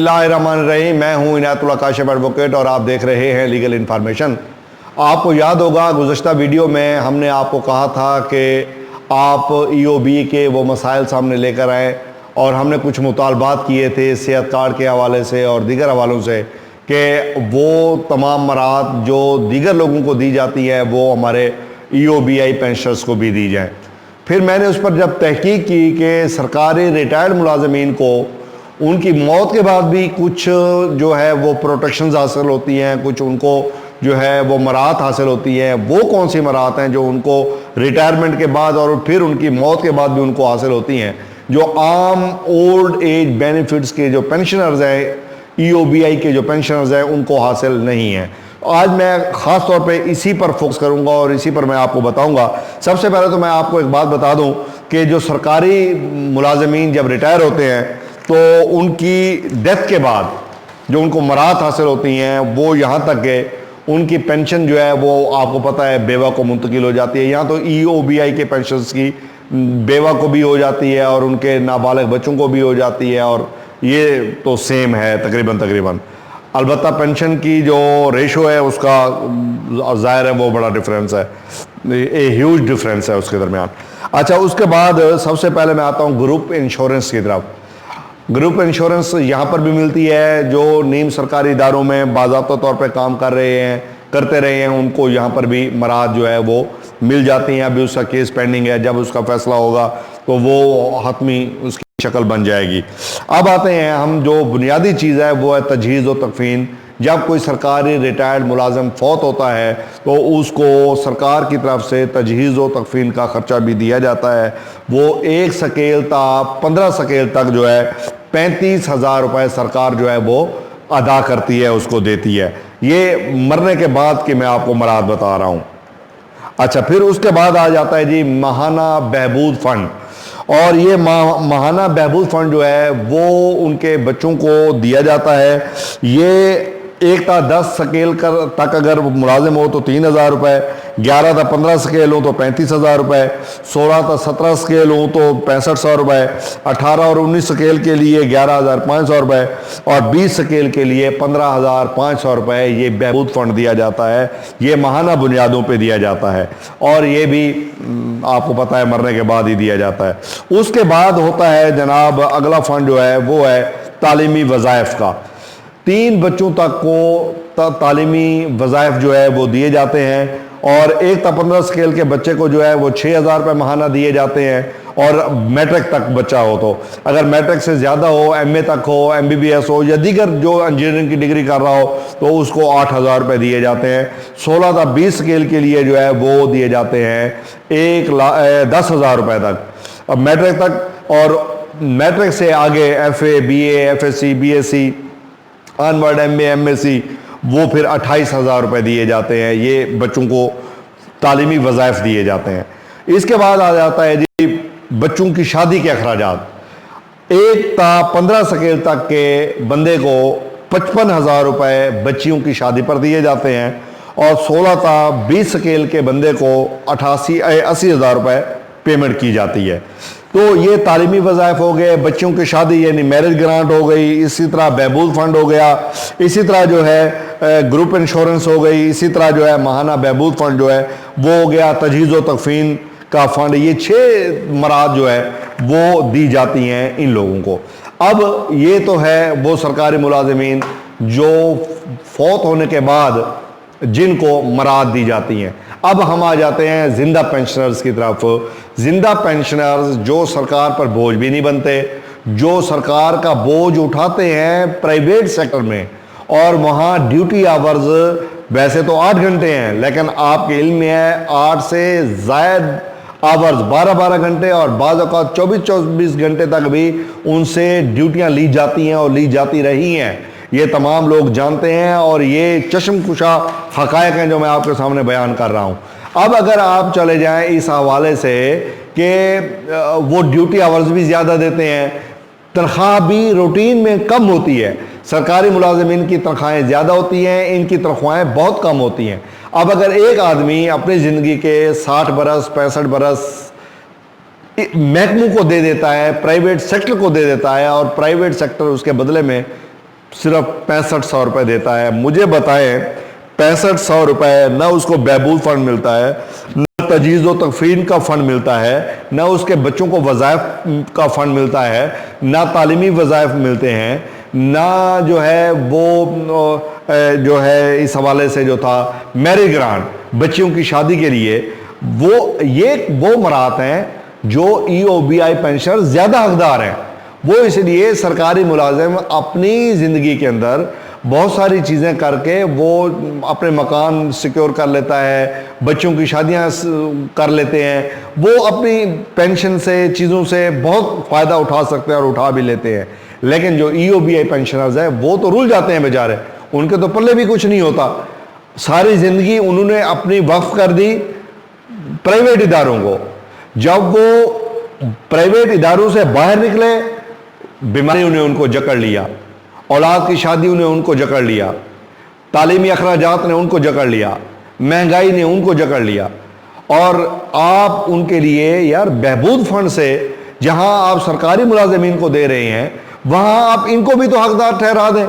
اللہ الرحمن الرحیم، میں ہوں عنایت اللہ کاشف ایڈوکیٹ اور آپ دیکھ رہے ہیں لیگل انفارمیشن۔ آپ کو یاد ہوگا گزشتہ ویڈیو میں ہم نے آپ کو کہا تھا کہ آپ ای او بی کے وہ مسائل سامنے لے کر آئیں اور ہم نے کچھ مطالبات کیے تھے صحت کارڈ کے حوالے سے اور دیگر حوالوں سے کہ وہ تمام مراحت جو دیگر لوگوں کو دی جاتی ہے وہ ہمارے ای او بی آئی پینشنرز کو بھی دی جائیں۔ پھر میں نے اس پر جب تحقیق کی کہ سرکاری ریٹائرڈ ملازمین کو ان کی موت کے بعد بھی کچھ جو ہے وہ پروٹیکشنز حاصل ہوتی ہیں، کچھ ان کو جو ہے وہ مراحت حاصل ہوتی ہیں، وہ کون سی مراحت ہیں جو ان کو ریٹائرمنٹ کے بعد اور پھر ان کی موت کے بعد بھی ان کو حاصل ہوتی ہیں، جو عام اولڈ ایج بینیفٹس کے جو پینشنرز ہیں، ای او بی آئی کے جو پینشنرز ہیں، ان کو حاصل نہیں ہیں۔ آج میں خاص طور پہ اسی پر فوکس کروں گا اور اسی پر میں آپ کو بتاؤں گا۔ سب سے پہلے تو میں آپ کو ایک بات بتا دوں کہ جو سرکاری ملازمین جب ریٹائر ہوتے ہیں تو ان کی ڈیتھ کے بعد جو ان کو مراحت حاصل ہوتی ہیں وہ یہاں تک کہ ان کی پینشن جو ہے وہ آپ کو پتہ ہے بیوہ کو منتقل ہو جاتی ہے۔ یہاں تو ای او بی آئی کے پینشنز کی بیوہ کو بھی ہو جاتی ہے اور ان کے نابالغ بچوں کو بھی ہو جاتی ہے، اور یہ تو سیم ہے تقریباً۔ البتہ پینشن کی جو ریشو ہے اس کا ظاہر ہے وہ بڑا ڈفرینس ہے، ہیوج ڈفرینس ہے اس کے درمیان۔ اچھا، اس کے بعد سب سے پہلے میں آتا ہوں گروپ انشورنس کی طرف۔ گروپ انشورنس یہاں پر بھی ملتی ہے، جو نیم سرکاری اداروں میں باضابطہ طور پہ کام کرتے رہے ہیں ان کو یہاں پر بھی مراحت جو ہے وہ مل جاتی ہیں۔ ابھی اس کا کیس پینڈنگ ہے، جب اس کا فیصلہ ہوگا تو وہ حتمی اس کی شکل بن جائے گی۔ اب آتے ہیں ہم جو بنیادی چیز ہے وہ ہے تجہیز و تکفین۔ جب کوئی سرکاری ریٹائرڈ ملازم فوت ہوتا ہے تو اس کو سرکار کی طرف سے تجہیز و تکفین کا خرچہ بھی دیا جاتا ہے۔ وہ 1 سکیل تا 15 سکیل تک جو ہے 35,000 روپے سرکار جو ہے وہ ادا کرتی ہے، اس کو دیتی ہے۔ یہ مرنے کے بعد کہ میں آپ کو مراحت بتا رہا ہوں۔ اچھا، پھر اس کے بعد آ جاتا ہے جی ماہانہ بہبود فنڈ، اور یہ ماہانہ بہبود فنڈ جو ہے وہ ان کے بچوں کو دیا جاتا ہے۔ یہ 1 تا 10 سکیل تک اگر ملازم ہو تو 3,000 روپے، 11 تا 15 سکیل ہوں تو 35,000 روپے، 16 تا 17 سکیل ہوں تو 6500 روپے، 18 اور 19 سکیل کے لیے 11,500 روپے، اور 20 سکیل کے لیے 15,500 روپے یہ بہبود فنڈ دیا جاتا ہے۔ یہ ماہانہ بنیادوں پہ دیا جاتا ہے اور یہ بھی آپ کو پتہ ہے مرنے کے بعد ہی دیا جاتا ہے۔ اس کے بعد ہوتا ہے جناب اگلا فنڈ جو ہے وہ ہے تعلیمی وظائف کا۔ 3 بچوں تک کو تعلیمی وظائف جو ہے وہ دیے جاتے ہیں، اور 1 تا 15 سکیل کے بچے کو جو ہے وہ 6,000 روپے ماہانہ دیے جاتے ہیں، اور میٹرک تک بچہ ہو تو اگر میٹرک سے زیادہ ہو، ایم اے تک ہو، ایم بی بی ایس ہو یا دیگر جو انجینئرنگ کی ڈگری کر رہا ہو تو اس کو 8,000 روپے دیے جاتے ہیں۔ 16 تا 20 سکیل کے لیے جو ہے وہ دیے جاتے ہیں 10,000 روپے تک میٹرک تک، اور میٹرک سے آگے F A, B A, F S C, B S C, honoured M A, M S C, وہ پھر 28,000 روپے دیے جاتے ہیں۔ یہ بچوں کو تعلیمی وظائف دیے جاتے ہیں۔ اس کے بعد آ جاتا ہے جی بچوں کی شادی کے اخراجات۔ 1 تا 15 سکیل تک کے بندے کو 55,000 روپے بچیوں کی شادی پر دیے جاتے ہیں، اور 16 تا 20 سکیل کے بندے کو 80,000 روپے پیمنٹ کی جاتی ہے۔ تو یہ تعلیمی وظائف ہو گئے، بچوں کی شادی یعنی میرج گرانٹ ہو گئی، اسی طرح بہبود فنڈ ہو گیا، اسی طرح جو ہے گروپ انشورنس ہو گئی، اسی طرح جو ہے ماہانہ بہبود فنڈ جو ہے وہ ہو گیا، تجہیز و تکفین کا فنڈ۔ یہ 6 مراحت جو ہے وہ دی جاتی ہیں ان لوگوں کو۔ اب یہ تو ہے وہ سرکاری ملازمین جو فوت ہونے کے بعد جن کو مراحت دی جاتی ہیں۔ اب ہم آ جاتے ہیں زندہ پینشنرز کی طرف۔ زندہ پینشنرز جو سرکار پر بوجھ بھی نہیں بنتے، جو سرکار کا بوجھ اٹھاتے ہیں پرائیویٹ سیکٹر میں، اور وہاں ڈیوٹی آورز ویسے تو 8 گھنٹے ہیں، لیکن آپ کے علم میں ہے 8 سے زائد آورز 12 گھنٹے، اور بعض اوقات 24 گھنٹے تک بھی ان سے ڈیوٹیاں لی جاتی ہیں اور لی جاتی رہی ہیں۔ یہ تمام لوگ جانتے ہیں اور یہ چشم کشا حقائق ہیں جو میں آپ کے سامنے بیان کر رہا ہوں۔ اب اگر آپ چلے جائیں اس حوالے سے کہ وہ ڈیوٹی آورز بھی زیادہ دیتے ہیں، تنخواہ بھی روٹین میں کم ہوتی ہے۔ سرکاری ملازمین کی تنخواہیں زیادہ ہوتی ہیں، ان کی تنخواہیں بہت کم ہوتی ہیں۔ اب اگر ایک آدمی اپنی زندگی کے 60 برس 65 برس محکموں کو دے دیتا ہے، پرائیویٹ سیکٹر کو دے دیتا ہے، اور پرائیویٹ سیکٹر اس کے بدلے میں صرف 6500 روپے دیتا ہے. مجھے بتائیں 6500 روپے نہ اس کو بہبود فنڈ ملتا ہے، نہ تجہیز و تکفین کا فنڈ ملتا ہے، نہ اس کے بچوں کو وظائف کا فنڈ ملتا ہے، نہ تعلیمی وظائف ملتے ہیں، نہ جو ہے وہ جو ہے اس حوالے سے جو تھا میری گرانٹ بچیوں کی شادی کے لیے، وہ مراحت ہیں جو ای او بی آئی پینشنر زیادہ حقدار ہیں. وہ اس لیے سرکاری ملازم اپنی زندگی کے اندر بہت ساری چیزیں کر کے وہ اپنے مکان سیکیور کر لیتا ہے، بچوں کی شادیاں کر لیتے ہیں، وہ اپنی پینشن سے چیزوں سے بہت فائدہ اٹھا سکتے ہیں اور اٹھا بھی لیتے ہیں. لیکن جو ای او بی آئی پینشنرز ہیں وہ تو رول جاتے ہیں بیچارے، ان کے تو پلے بھی کچھ نہیں ہوتا. ساری زندگی انہوں نے اپنی وقف کر دی پرائیویٹ اداروں کو. جب وہ پرائیویٹ اداروں سے باہر نکلے، بیماریوں نے ان کو جکڑ لیا، اولاد کی شادیوں نے ان کو جکڑ لیا، تعلیمی اخراجات نے ان کو جکڑ لیا، مہنگائی نے ان کو جکڑ لیا. اور آپ ان کے لیے یار بہبود فنڈ سے جہاں آپ سرکاری ملازمین کو دے رہے ہیں وہاں آپ ان کو بھی تو حقدار ٹھہرا دیں.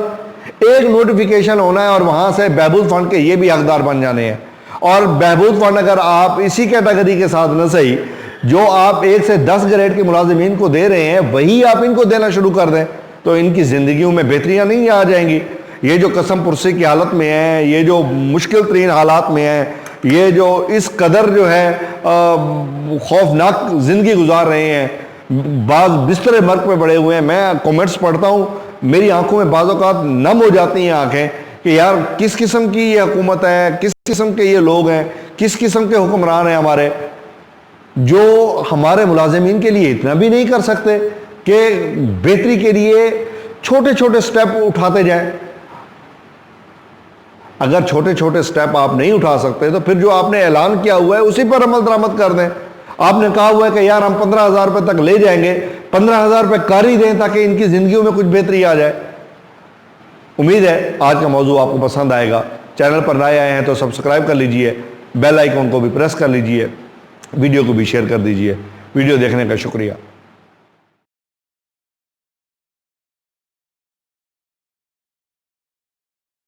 ایک نوٹیفیکیشن ہونا ہے اور وہاں سے بہبود فنڈ کے یہ بھی حقدار بن جانے ہیں. اور بہبود فنڈ اگر آپ اسی کیٹیگری کے ساتھ نہ صحیح جو آپ 1 سے 10 گریڈ کے ملازمین کو دے رہے ہیں وہی آپ ان کو دینا شروع کر دیں تو ان کی زندگیوں میں بہتریاں نہیں آ جائیں گی. یہ جو قسم پرسی کی حالت میں ہیں، یہ جو مشکل ترین حالات میں ہیں، یہ جو اس قدر جو ہے خوفناک زندگی گزار رہے ہیں، بعض بستر مرگ پہ پڑے ہوئے ہیں. میں کومنٹس پڑھتا ہوں، میری آنکھوں میں بعض اوقات نم ہو جاتی ہیں آنکھیں کہ یار کس قسم کی یہ حکومت ہے، کس قسم کے یہ لوگ ہیں، کس قسم کے حکمران ہیں ہمارے، جو ہمارے ملازمین کے لیے اتنا بھی نہیں کر سکتے کہ بہتری کے لیے چھوٹے چھوٹے سٹیپ اٹھاتے جائیں. اگر چھوٹے سٹیپ آپ نہیں اٹھا سکتے تو پھر جو آپ نے اعلان کیا ہوا ہے اسی پر عمل درآمد کر دیں. آپ نے کہا ہوا ہے کہ یار ہم 15,000 روپے تک لے جائیں گے، 15,000 روپے کر ہی دیں تاکہ ان کی زندگیوں میں کچھ بہتری آ جائے. امید ہے آج کا موضوع آپ کو پسند آئے گا. چینل پر نئے آئے ہیں تو سبسکرائب کر لیجئے، بیل آئیکن کو بھی پریس کر لیجئے، ویڈیو کو بھی شیئر کر دیجئے. ویڈیو دیکھنے کا شکریہ.